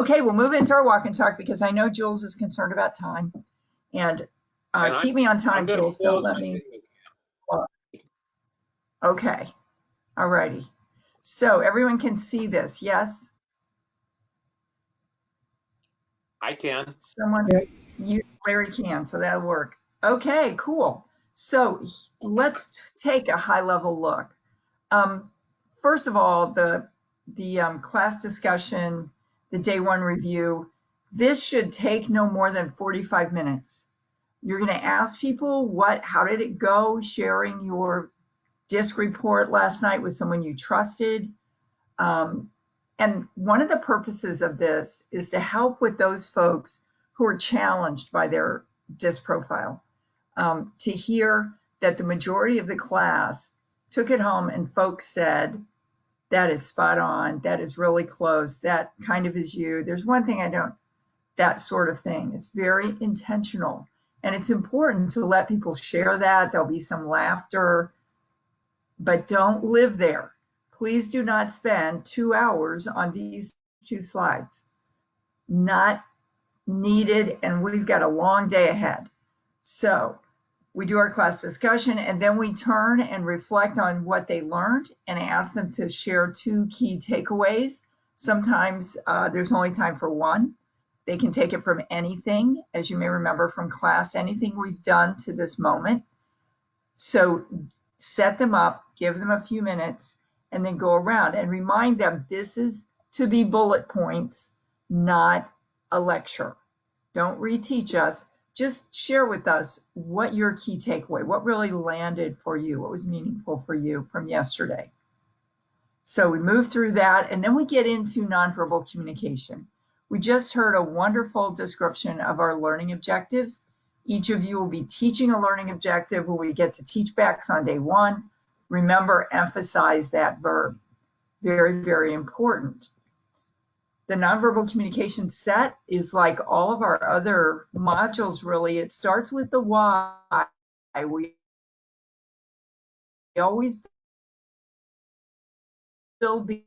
Okay, we'll move into our walk and talk because I know Jules is concerned about time. And keep me on time, Jules. Don't let me. Okay. All righty. So everyone can see this, yes? I can. Someone, Larry can, so that'll work. Okay, cool. So let's take a high-level look. First of all, the class discussion, the day one review, this should take no more than 45 minutes. You're going to ask people how did it go, sharing your DISC report last night with someone you trusted. And one of the purposes of this is to help with those folks who are challenged by their DISC profile, to hear that the majority of the class took it home and folks said, that is spot on, that is really close, that kind of is you. There's one thing I don't, that sort of thing. It's very intentional. And it's important to let people share that. There'll be some laughter, but don't live there. Please do not spend 2 hours on these 2 slides. Not needed, and we've got a long day ahead. So we do our class discussion, and then we turn and reflect on what they learned and ask them to share 2 key takeaways. Sometimes there's only time for 1. They can take it from anything, as you may remember from class, anything we've done to this moment. So set them up, give them a few minutes, and then go around and remind them this is to be bullet points, not a lecture. Don't reteach us. Just share with us what your key takeaway, what really landed for you, what was meaningful for you from yesterday. So we move through that, and then we get into nonverbal communication. We just heard a wonderful description of our learning objectives. Each of you will be teaching a learning objective where we get to teach backs on day 1. Remember, emphasize that verb. Very, very important. The nonverbal communication set is like all of our other modules, really. It starts with the why. We always build the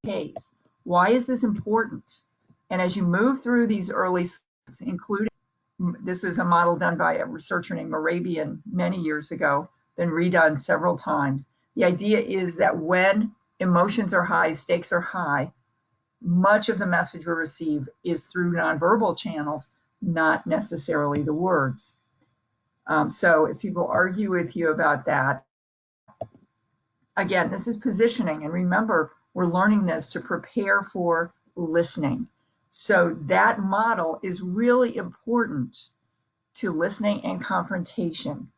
case. Why is this important? And as you move through these early slides, including, this is a model done by a researcher named Morabian many years ago, been redone several times. The idea is that when emotions are high, stakes are high, much of the message we receive is through nonverbal channels, not necessarily the words. So if people argue with you about that, again, this is positioning. And remember, we're learning this to prepare for listening. So that model is really important to listening and confrontation.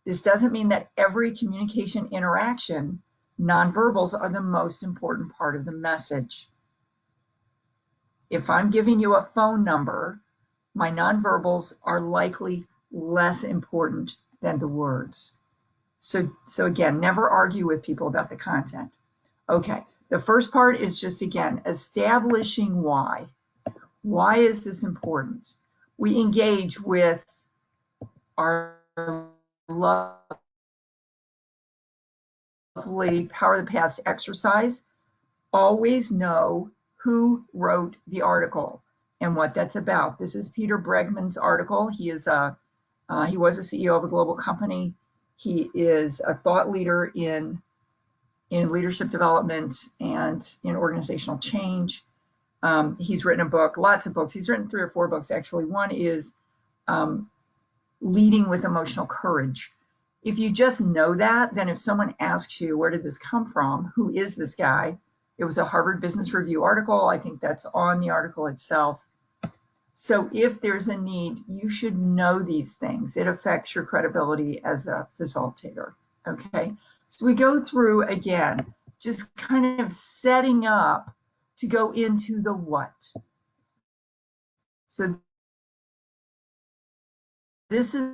This doesn't mean that every communication interaction, nonverbals are the most important part of the message. If I'm giving you a phone number, my nonverbals are likely less important than the words. So again, never argue with people about the content. Okay, the first part is just, again, establishing why. Why is this important? We engage with our lovely Power of the Past exercise. Always know who wrote the article and what that's about. This is Peter Bregman's article. He was a CEO of a global company. He is a thought leader in leadership development and in organizational change. He's written a book, lots of books. He's written 3 or 4 books, actually. One is Leading with Emotional Courage. If you just know that, then if someone asks you, where did this come from? Who is this guy? It was a Harvard Business Review article. I think that's on the article itself. So if there's a need, you should know these things. It affects your credibility as a facilitator, okay? So we go through, again, just kind of setting up to go into the what. So this is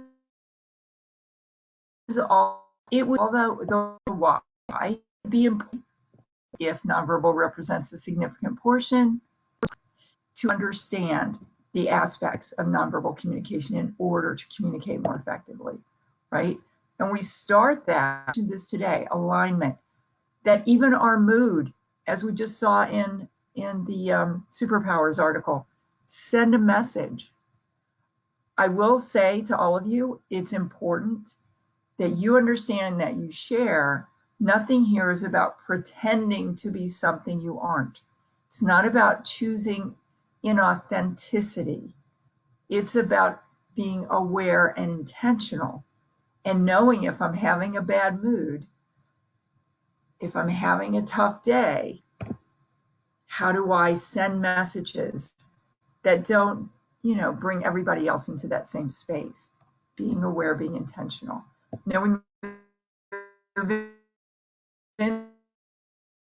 all, it would, although the why be important if nonverbal represents a significant portion, to understand the aspects of nonverbal communication in order to communicate more effectively, right? And we start that this today, alignment, that even our mood, as we just saw in in the superpowers article. Send a message. I will say to all of you, it's important that you understand that you share. Nothing here is about pretending to be something you aren't. It's not about choosing inauthenticity. It's about being aware and intentional and knowing if I'm having a bad mood, if I'm having a tough day, how do I send messages that don't, bring everybody else into that same space? Being aware, being intentional. Now we move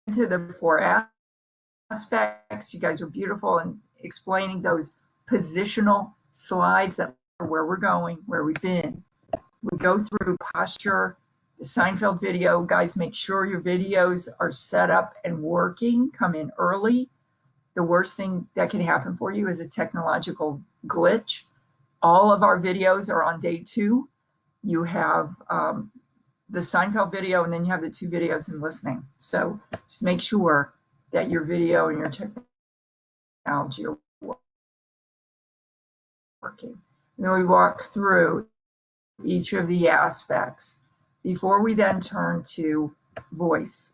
into the 4 aspects. You guys are beautiful in explaining those positional slides that are where we're going, where we've been. We go through posture, the Seinfeld video. Guys, make sure your videos are set up and working. Come in early. The worst thing that can happen for you is a technological glitch. All of our videos are on day 2. You have the Seinfeld video, and then you have the 2 videos in listening. So just make sure that your video and your technology are working. And then we walk through each of the aspects before we then turn to voice.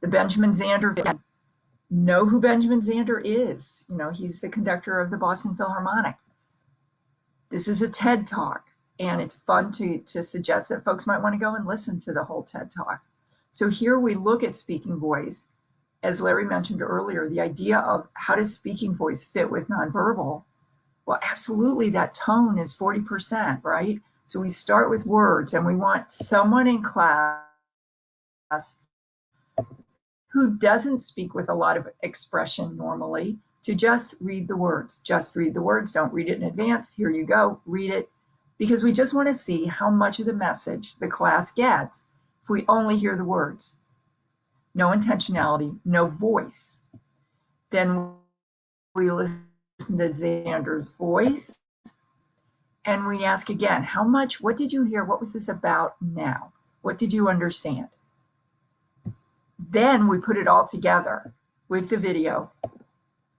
The Benjamin Zander, know who Benjamin Zander is. He's the conductor of the Boston Philharmonic. This is a TED Talk, and it's fun to suggest that folks might want to go and listen to the whole TED Talk. So here we look at speaking voice. As Larry mentioned earlier, the idea of how does speaking voice fit with nonverbal? Well, absolutely, that tone is 40%, right? So we start with words, and we want someone in class who doesn't speak with a lot of expression normally to just read the words. Just read the words. Don't read it in advance. Here you go. Read it. Because we just want to see how much of the message the class gets if we only hear the words. No intentionality, no voice. Then we listen to Zander's voice, and we ask again, what did you hear? What was this about now? What did you understand? Then we put it all together with the video,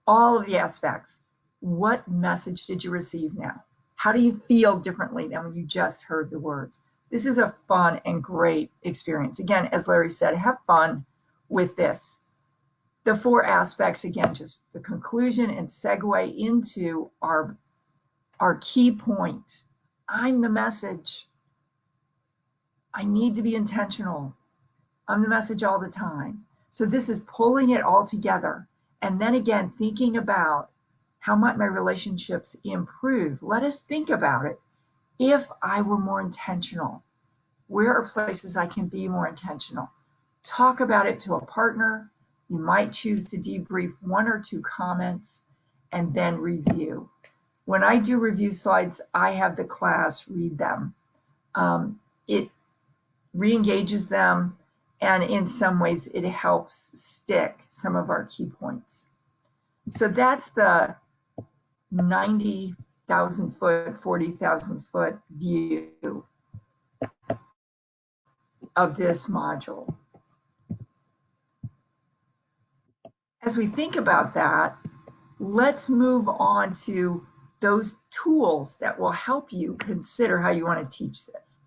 all of the aspects. What message did you receive now? How do you feel differently than when you just heard the words? This is a fun and great experience. Again, as Larry said, have fun with this. The 4 aspects, again, just the conclusion and segue into our key point. I'm the message. I need to be intentional. I'm the message all the time. So this is pulling it all together. And then again, thinking about how might my relationships improve. Let us think about it. If I were more intentional, where are places I can be more intentional? Talk about it to a partner. You might choose to debrief 1 or 2 comments and then review. When I do review slides, I have the class read them. It re-engages them, and in some ways it helps stick some of our key points. So that's the 90,000 foot, 40,000 foot view of this module. As we think about that, let's move on to those tools that will help you consider how you want to teach this.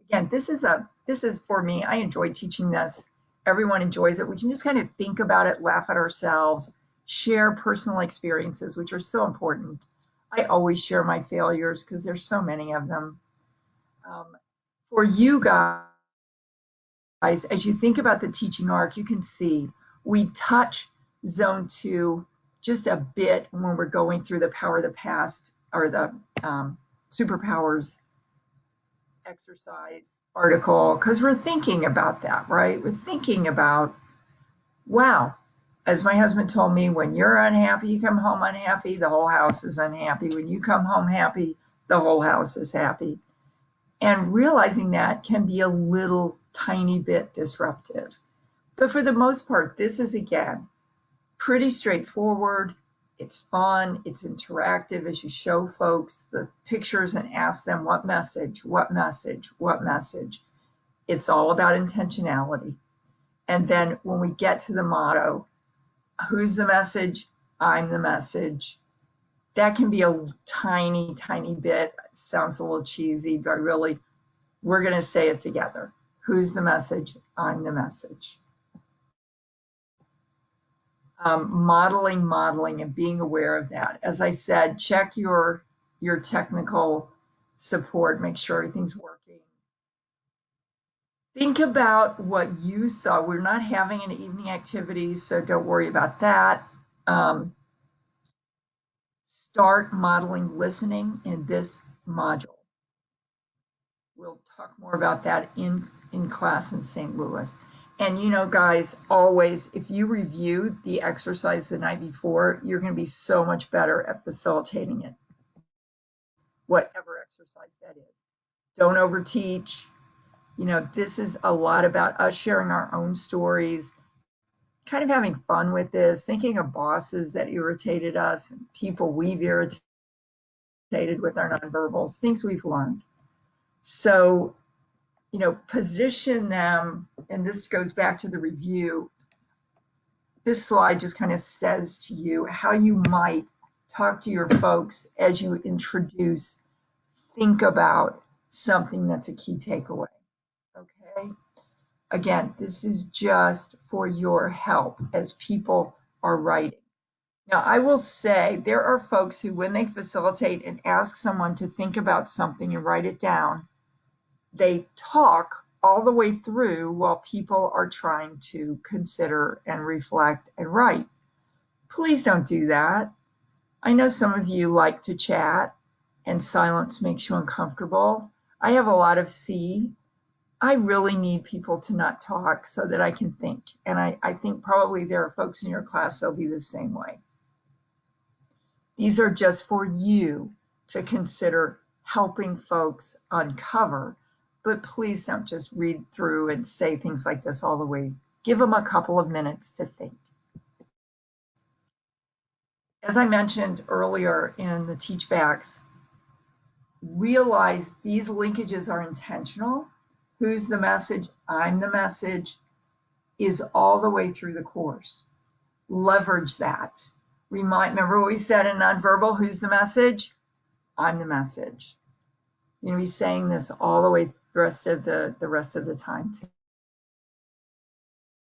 Again, this is for me. I enjoy teaching this. Everyone enjoys it. We can just kind of think about it, laugh at ourselves, share personal experiences, which are so important. I always share my failures because there's so many of them. For you guys, as you think about the teaching arc, you can see we touch zone 2 just a bit when we're going through the power of the past, or the superpowers exercise article, because we're thinking about that, right? We're thinking about, wow, as my husband told me, when you're unhappy, you come home unhappy, the whole house is unhappy. When you come home happy, the whole house is happy. And realizing that can be a little tiny bit disruptive. But for the most part, this is, again, pretty straightforward. It's fun. It's interactive as you show folks the pictures and ask them what message, what message, what message. It's all about intentionality. And then when we get to the motto, Who's the message? I'm the message. That can be a tiny, tiny bit. It sounds a little cheesy, but really, we're going to say it together. Who's the message? I'm the message. Modeling, and being aware of that. As I said, check your technical support, make sure everything's working. Think about what you saw. We're not having an evening activity, so don't worry about that. Start modeling listening in this module. We'll talk more about that in class in St. Louis. And you know, guys, always, if you review the exercise the night before, you're going to be so much better at facilitating it, whatever exercise that is. Don't overteach. You know, this is a lot about us sharing our own stories, kind of having fun with this, thinking of bosses that irritated us, and people we've irritated with our nonverbals, things we've learned. So, you know, position them, and this goes back to the review. This slide just kind of says to you how you might talk to your folks as you introduce, think about something that's a key takeaway, okay? Again, this is just for your help as people are writing. Now, I will say there are folks who, when they facilitate and ask someone to think about something and write it down, they talk all the way through while people are trying to consider and reflect and write. Please don't do that. I know some of you like to chat and silence makes you uncomfortable. I have a lot of C. I really need people to not talk so that I can think. And I think probably there are folks in your class that'll be the same way. These are just for you to consider helping folks uncover, but please don't just read through and say things like this all the way. Give them a couple of minutes to think. As I mentioned earlier in the teach backs, realize these linkages are intentional. Who's the message? I'm the message is all the way through the course. Leverage that. Remember what we said in nonverbal, who's the message? I'm the message. You're going to be saying this all the way the rest of the time too.